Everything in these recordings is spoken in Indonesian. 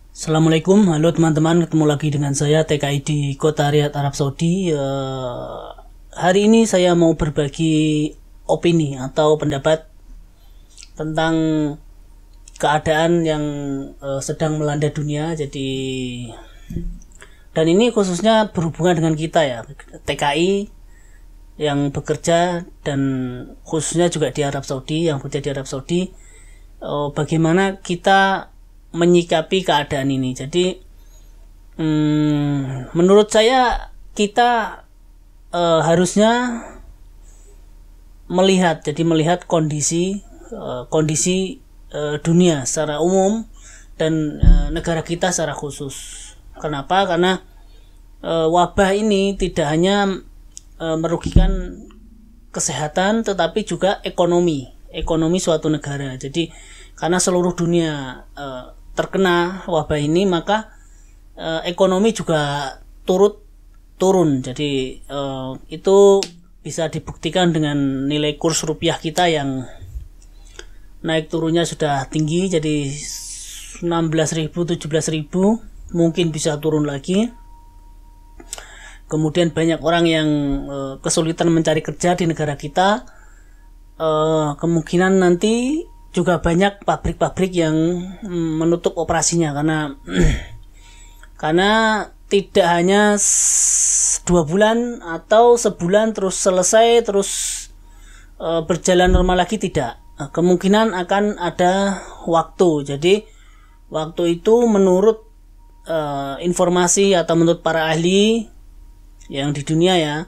Assalamualaikum, halo teman-teman, ketemu lagi dengan saya TKI di Kota Riyadh, Arab Saudi. Hari ini saya mau berbagi opini atau pendapat tentang keadaan yang sedang melanda dunia. Dan ini khususnya berhubungan dengan kita ya, TKI yang bekerja dan khususnya juga di Arab Saudi, yang bekerja di Arab Saudi. Bagaimana kita menyikapi keadaan ini. Jadi menurut saya kita harusnya melihat kondisi dunia secara umum dan negara kita secara khusus. Kenapa? Karena wabah ini tidak hanya merugikan kesehatan tetapi juga ekonomi suatu negara. Jadi karena seluruh dunia terkena wabah ini, maka ekonomi juga turun. Jadi itu bisa dibuktikan dengan nilai kurs rupiah kita yang naik turunnya sudah tinggi, jadi 16.000, 17.000, mungkin bisa turun lagi. Kemudian banyak orang yang kesulitan mencari kerja di negara kita. Kemungkinan nanti juga banyak pabrik-pabrik yang menutup operasinya karena tidak hanya 2 bulan atau sebulan terus selesai terus berjalan normal lagi, tidak. Kemungkinan akan ada waktu. Jadi waktu itu menurut informasi atau menurut para ahli yang di dunia ya,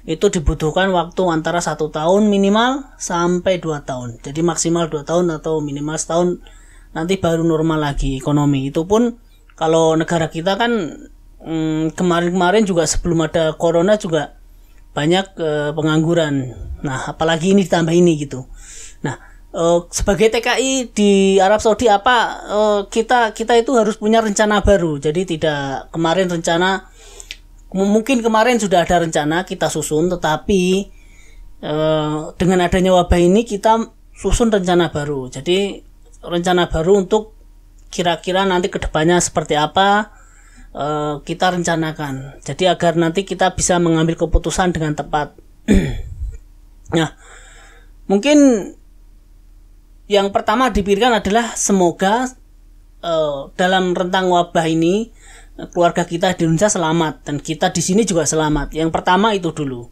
itu dibutuhkan waktu antara 1 tahun minimal sampai 2 tahun. Jadi maksimal 2 tahun atau minimal setahun, nanti baru normal lagi ekonomi. Itu pun kalau negara kita kan kemarin-kemarin juga sebelum ada corona juga banyak pengangguran. Nah, apalagi ini ditambah ini gitu. Nah, sebagai TKI di Arab Saudi kita itu harus punya rencana baru. Jadi tidak kemarin mungkin kemarin sudah ada rencana kita susun, tetapi dengan adanya wabah ini kita susun rencana baru. Jadi rencana baru untuk kira-kira nanti kedepannya seperti apa kita rencanakan. Jadi agar nanti kita bisa mengambil keputusan dengan tepat. Nah, mungkin yang pertama dipikirkan adalah semoga dalam rentang wabah ini keluarga kita di Indonesia selamat dan kita di sini juga selamat. Yang pertama itu dulu.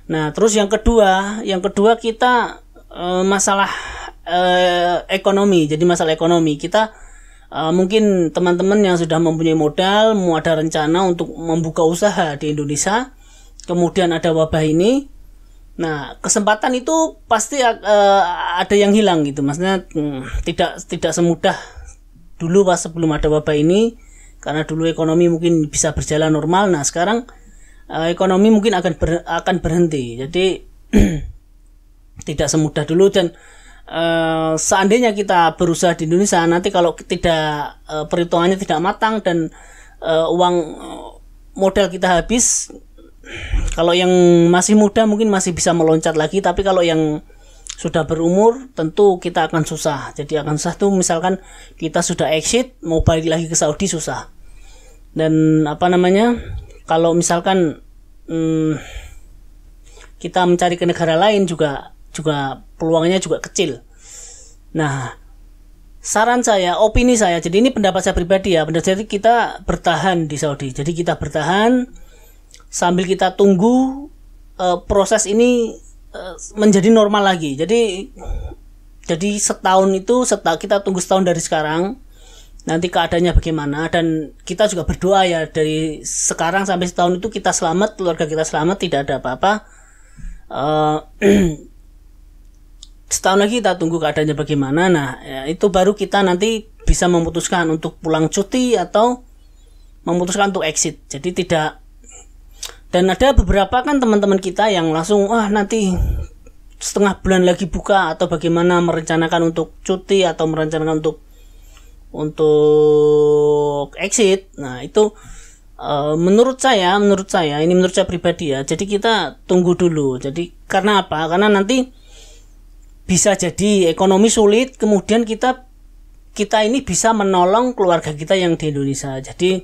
Nah, terus yang kedua kita masalah ekonomi. Jadi masalah ekonomi kita mungkin teman-teman yang sudah mempunyai modal, mau ada rencana untuk membuka usaha di Indonesia, kemudian ada wabah ini. Nah, kesempatan itu pasti ada yang hilang gitu. Maksudnya tidak semudah dulu pas sebelum ada wabah ini. Karena dulu ekonomi mungkin bisa berjalan normal. Nah, sekarang ekonomi mungkin akan berhenti. Jadi tidak semudah dulu. Dan seandainya kita berusaha di Indonesia, nanti kalau tidak perhitungannya tidak matang dan uang modal kita habis, kalau yang masih muda mungkin masih bisa meloncat lagi. Tapi kalau yang sudah berumur tentu kita akan susah. Jadi akan susah tuh, misalkan kita sudah exit mau balik lagi ke Saudi susah. Dan kalau misalkan kita mencari ke negara lain juga peluangnya juga kecil. Nah, saran saya, opini saya, jadi ini pendapat saya pribadi ya, jadi kita bertahan di Saudi. Jadi kita bertahan sambil kita tunggu proses ini menjadi normal lagi. Jadi setahun itu kita tunggu setahun dari sekarang, nanti keadaannya bagaimana. Dan kita juga berdoa ya, dari sekarang sampai setahun itu kita selamat, keluarga kita selamat, tidak ada apa-apa. Setahun lagi kita tunggu keadaannya bagaimana. Nah ya, itu baru kita nanti bisa memutuskan untuk pulang cuti atau memutuskan untuk exit. Jadi tidak. Dan ada beberapa kan teman-teman kita yang langsung nanti setengah bulan lagi buka, atau bagaimana merencanakan untuk cuti atau merencanakan untuk exit. Nah, itu menurut saya ini menurut saya pribadi ya. Jadi kita tunggu dulu. Jadi karena apa? Karena nanti bisa jadi ekonomi sulit, kemudian kita kita ini bisa menolong keluarga kita yang di Indonesia. Jadi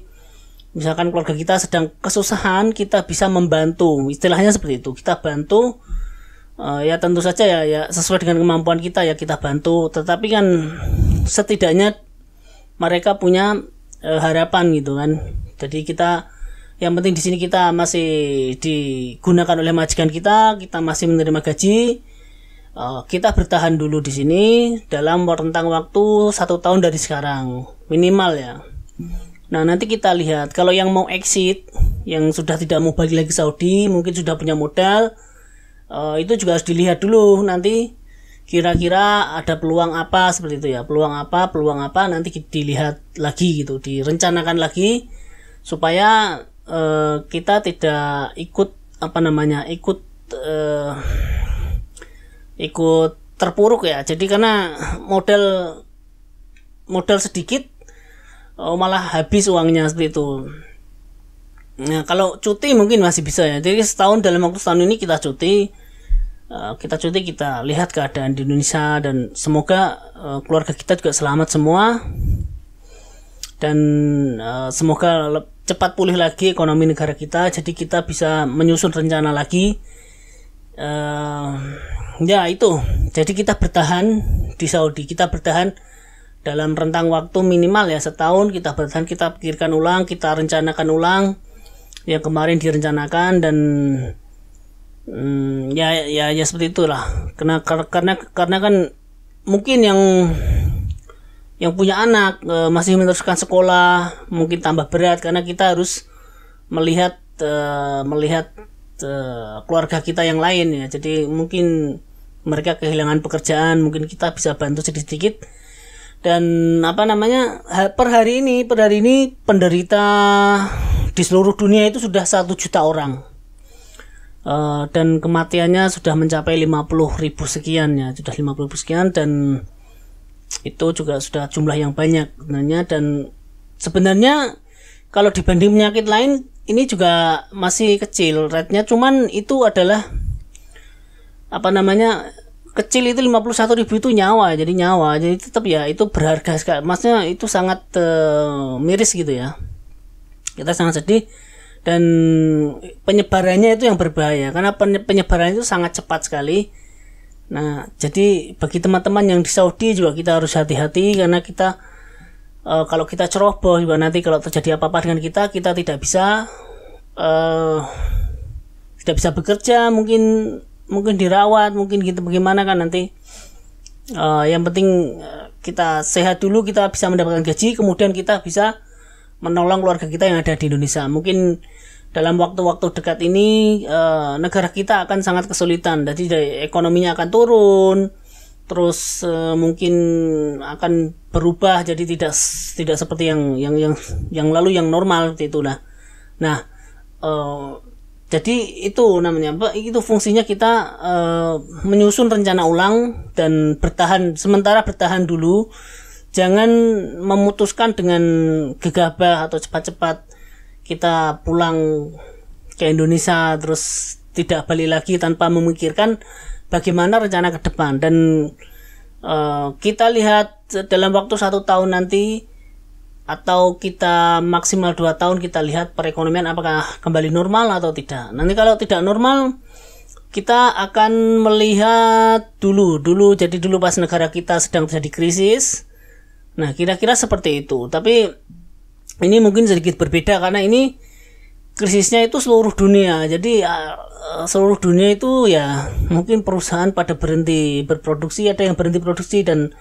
misalkan keluarga kita sedang kesusahan, kita bisa membantu, istilahnya seperti itu. Kita bantu, ya tentu saja ya sesuai dengan kemampuan kita ya kita bantu. Tetapi kan setidaknya mereka punya harapan gitu kan. Jadi kita, yang penting di sini kita masih digunakan oleh majikan kita masih menerima gaji. Kita bertahan dulu di sini dalam rentang waktu 1 tahun dari sekarang minimal ya. Nah nanti kita lihat kalau yang mau exit, yang sudah tidak mau balik lagi Saudi, mungkin sudah punya modal, itu juga harus dilihat dulu nanti kira-kira ada peluang apa seperti itu ya, peluang apa nanti dilihat lagi gitu, direncanakan lagi supaya kita tidak ikut ikut terpuruk ya. Jadi karena modal sedikit malah habis uangnya seperti itu. Nah kalau cuti mungkin masih bisa ya. Jadi dalam waktu setahun ini kita cuti, kita lihat keadaan di Indonesia dan semoga keluarga kita juga selamat semua dan semoga cepat pulih lagi ekonomi negara kita, jadi kita bisa menyusun rencana lagi. Ya itu, jadi kita bertahan di Saudi, kita bertahan dalam rentang waktu minimal ya setahun, kita bertahan, kita pikirkan ulang, kita rencanakan ulang yang kemarin direncanakan dan ya seperti itulah. Karena kan mungkin yang punya anak masih meneruskan sekolah mungkin tambah berat karena kita harus melihat keluarga kita yang lain ya. Jadi mungkin mereka kehilangan pekerjaan, mungkin kita bisa bantu sedikit-sedikit. Dan per hari ini penderita di seluruh dunia itu sudah 1 juta orang. Dan kematiannya sudah mencapai 50.000 sekian ya, sudah 50.000 sekian, dan itu juga sudah jumlah yang banyak sebenarnya. Dan sebenarnya kalau dibanding penyakit lain ini juga masih kecil rate-nya, cuman itu adalah kecil, itu 51.000 itu nyawa, jadi tetap ya itu berharga sekali, maksudnya itu sangat miris gitu ya, kita sangat sedih. Dan penyebarannya itu yang berbahaya karena penyebarannya itu sangat cepat sekali. Nah jadi bagi teman-teman yang di Saudi juga kita harus hati-hati karena kita kalau kita ceroboh juga nanti kalau terjadi apa-apa dengan kita tidak bisa bekerja, mungkin dirawat, mungkin gitu bagaimana kan nanti. Yang penting kita sehat dulu, kita bisa mendapatkan gaji, kemudian kita bisa menolong keluarga kita yang ada di Indonesia. Mungkin dalam waktu-waktu dekat ini negara kita akan sangat kesulitan, jadi ekonominya akan turun, terus mungkin akan berubah jadi tidak seperti yang lalu, yang normal seperti itulah. Nah jadi itu namanya itu fungsinya kita menyusun rencana ulang dan sementara bertahan dulu. Jangan memutuskan dengan gegabah atau cepat-cepat kita pulang ke Indonesia terus tidak balik lagi tanpa memikirkan bagaimana rencana ke depan. Dan kita lihat dalam waktu 1 tahun nanti atau kita maksimal 2 tahun, kita lihat perekonomian apakah kembali normal atau tidak. Nanti kalau tidak normal, kita akan melihat dulu pas negara kita sedang terjadi krisis. Nah kira-kira seperti itu. Tapi ini mungkin sedikit berbeda karena ini krisisnya itu seluruh dunia. Jadi seluruh dunia itu ya mungkin perusahaan pada berhenti berproduksi, ada yang berhenti produksi, dan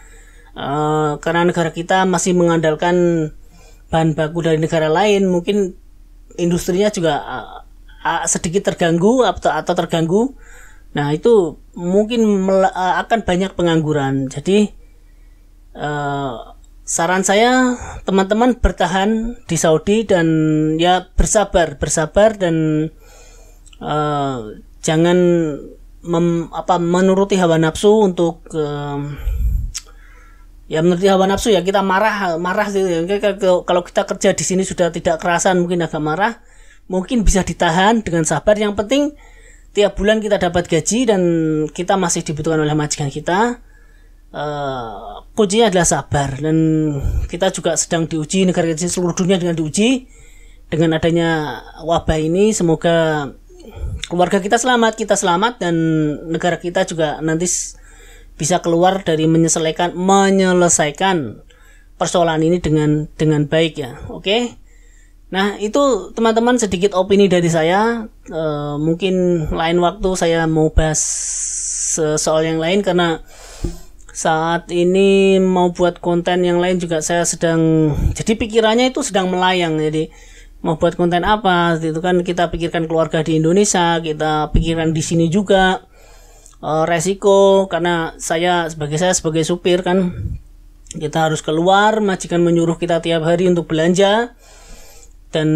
karena negara kita masih mengandalkan bahan baku dari negara lain, mungkin industrinya juga sedikit terganggu atau terganggu. Nah itu mungkin akan banyak pengangguran. Jadi saran saya teman-teman bertahan di Saudi dan ya bersabar dan jangan menuruti hawa nafsu untuk menuruti hawa nafsu ya. Kita marah gitu ya. Kalau kita kerja di sini sudah tidak kerasan, mungkin agak marah, mungkin bisa ditahan dengan sabar. Yang penting tiap bulan kita dapat gaji dan kita masih dibutuhkan oleh majikan kita. kuncinya adalah sabar, dan kita juga sedang diuji, negara kita seluruh dunia dengan diuji dengan adanya wabah ini. Semoga keluarga kita selamat, dan negara kita juga nanti bisa keluar dari menyelesaikan persoalan ini dengan baik ya. Oke. Nah, itu teman-teman sedikit opini dari saya. Mungkin lain waktu saya mau bahas soal yang lain, karena saat ini mau buat konten yang lain juga saya sedang, jadi pikirannya itu sedang melayang. Jadi mau buat konten apa itu kan kita pikirkan keluarga di Indonesia, kita pikirkan di sini juga resiko, karena saya sebagai supir kan, kita harus keluar, majikan menyuruh kita tiap hari untuk belanja, dan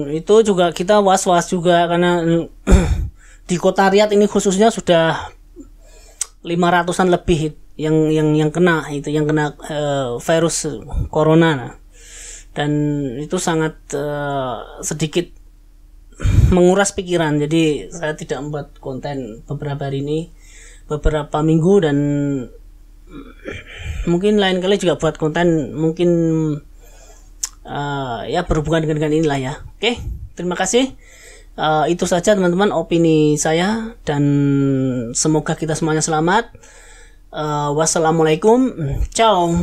itu juga kita was-was juga karena di kota Riyadh ini khususnya sudah 500-an lebih yang kena virus corona. Dan itu sangat sedikit menguras pikiran, jadi saya tidak membuat konten beberapa minggu, dan mungkin lain kali juga buat konten mungkin ya berhubungan dengan inilah ya. Oke, terima kasih. Itu saja teman-teman opini saya, dan semoga kita semuanya selamat. Wassalamualaikum, ciao.